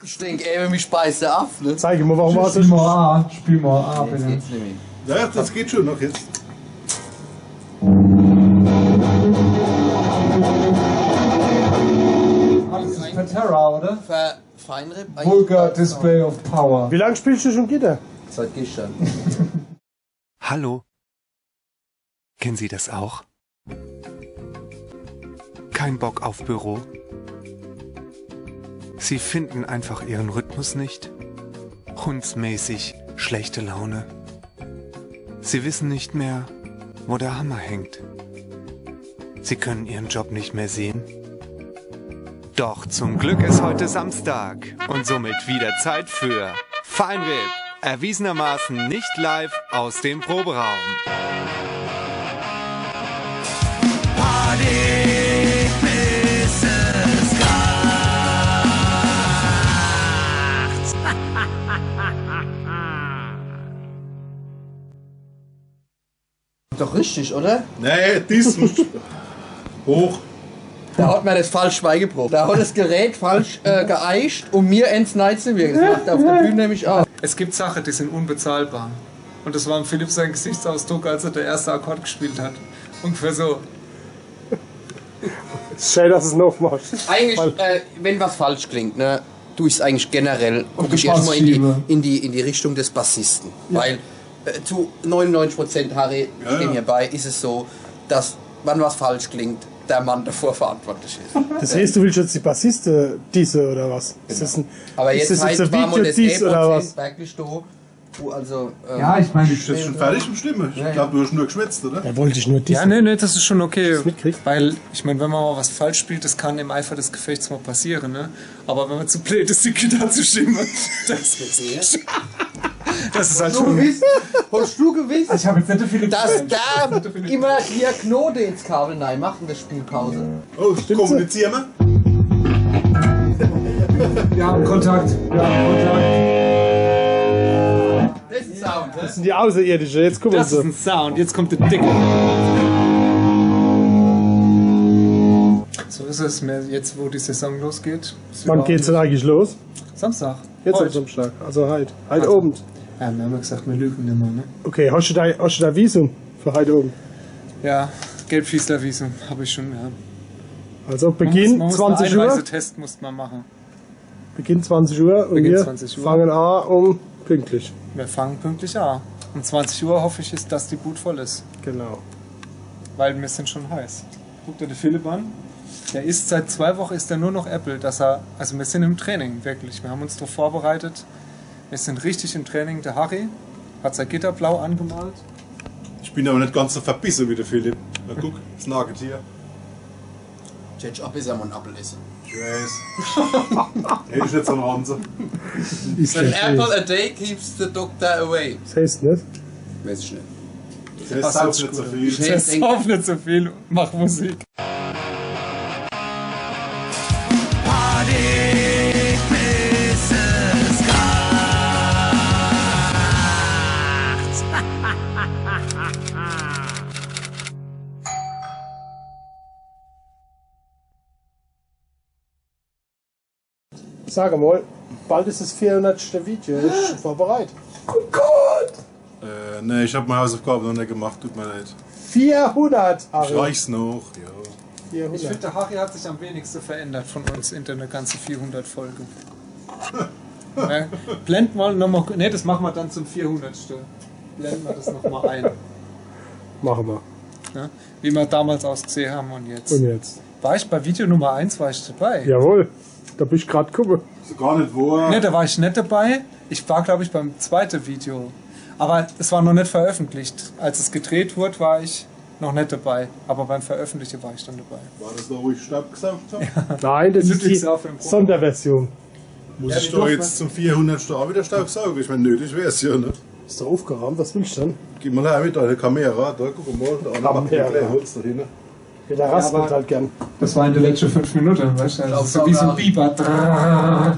Ich denke, ey, mich speist ab, ne? Zeig mir, warum hast du... Spiel mal A, Spiel mal A, Jetzt bitte. geht's nicht mehr. Ja, das geht schon noch jetzt. Ah, das ist Patera, oder? Für Feinripp? Vulgar Display of Power. Wie lange spielst du schon Gitter? Seit gestern. Hallo? Kennen Sie das auch? Kein Bock auf Büro? Sie finden einfach Ihren Rhythmus nicht? Hundsmäßig schlechte Laune? Sie wissen nicht mehr, wo der Hammer hängt? Sie können Ihren Job nicht mehr sehen? Doch zum Glück ist heute Samstag und somit wieder Zeit für Feinripp. Erwiesenermaßen nicht live aus dem Proberaum. Party bis es kracht. Doch richtig, oder? Nee, dies muss hoch. Da hat mir das falsch beigebracht. Da hat das Gerät falsch geeicht, um mir ins Neid zu wirken. Das macht er auf der Bühne nämlich auch. Es gibt Sachen, die sind unbezahlbar. Und das war im Philipp sein Gesichtsausdruck, als er der erste Akkord gespielt hat. Ungefähr so. Schön, dass es noch machst. Eigentlich, wenn was falsch klingt, ne, tue ich es eigentlich generell, gucke ich Spaß erstmal schiebe. in die Richtung des Bassisten. Ja. Weil zu 99%, Harry, stehen hier bei, ist es so, dass, wenn was falsch klingt, der Mann davor verantwortlich ist. Das heißt, du willst jetzt die Bassiste diese oder was? Ist das ein, Aber ist jetzt das heißt ein war mal das dies oder was? wirklich do, wo also, Ja, ich meine, Ist das schon fertig im Stimme? Ich glaube, du hast nur geschwätzt, oder? Da wollte ich nur dies. ja, nee, das ist schon okay. mitkriegt? Weil, ich meine, wenn man mal was falsch spielt, das kann im Eifer des Gefechts mal passieren, ne? Aber wenn man zu blöd ist, die Gitarre zu stimmen, das ist halt schon... Hast du gewiss, Ich habe jetzt nicht so viele... dass da immer hier Knote ins Kabel rein macht in der Spielpause? Oh, kommunizieren wir? Wir haben Kontakt. Das ist Sound, Das sind die Außerirdische, jetzt gucken wir Das ist so. ein Sound. Jetzt kommt der Dicke. So ist es mir jetzt, wo die Saison losgeht. Wann geht's denn eigentlich los? Samstag. Jetzt am Heute. Samstag, also heute. Heute Also. oben. Ja, wir haben ja gesagt, wir lügen immer, ne? Okay, hast du da Visum für heute oben? Ja, Gelbfiesler-Visum habe ich schon, ja. Also Beginn man muss 20 einen Uhr. Einreisetest musste man machen. Beginn 20 Uhr und Beginn wir 20 Uhr. fangen an um pünktlich. Wir fangen pünktlich an. Um 20 Uhr hoffe ich, dass die Boot voll ist. Genau. Weil wir sind schon heiß. Guckt dir den Philipp an. Der isst seit 2 Wochen ist er nur noch Apple, also wir sind im Training, wirklich. Wir haben uns darauf vorbereitet. Wir sind richtig im Training. Der Harry hat sein Gitter blau angemalt. Ich bin aber nicht ganz so verbissen wie der Philipp. Na guck, das nagelt hier. Tschetsch, ab ist er mal ein Apfel essen. Ich weiß. Hey, ist nicht so ein Hanse. Ist An der apple a day keeps the doctor away. Das heißt nicht. Weiß ich nicht. Der ist auch nicht so viel. Ich Pass auf, nicht so viel, mach Musik. Sag mal, bald ist das 400. Video. Ist schon vorbereitet. Oh Gott! Nee, ich habe meine Hausaufgaben noch nicht gemacht, tut mir leid. 400! Ich Harry. reich's noch, ja. Ich 400. finde, der Harry hat sich am wenigsten verändert von uns in der ganzen 400 Folge. Blenden wir nochmal. Ne, das machen wir dann zum 400. Blenden wir das nochmal ein. Machen wir. Ne? Wie wir damals ausgesehen haben und jetzt. Und jetzt? War ich bei Video Nummer 1 war ich dabei? Jawohl. Da bin ich gerade gucken. So gar nicht wo. Ne, da war ich nicht dabei. Ich war, glaube ich, beim zweiten Video. Aber es war noch nicht veröffentlicht. Als es gedreht wurde, war ich noch nicht dabei. Aber beim Veröffentlichen war ich dann dabei. War das da, wo ich Stab gesaugt habe? Nein, das ist die Ludwigshafen im Probe. Sonderversion. Muss Ja, ich wie da durfte jetzt zum 400. Jahr wieder Staub saugen? Ich meine, nötig wär's ja, ne? Ist doch aufgeräumt, was willst du denn? Geh mal her mit deiner Kamera, da guck mal, da macht Kamera. gleich Holz da hin. Ja, der raspelt aber- halt gern. Das war in den letzten 5 Minuten, weißt du? Das ist so wie so ein Biber.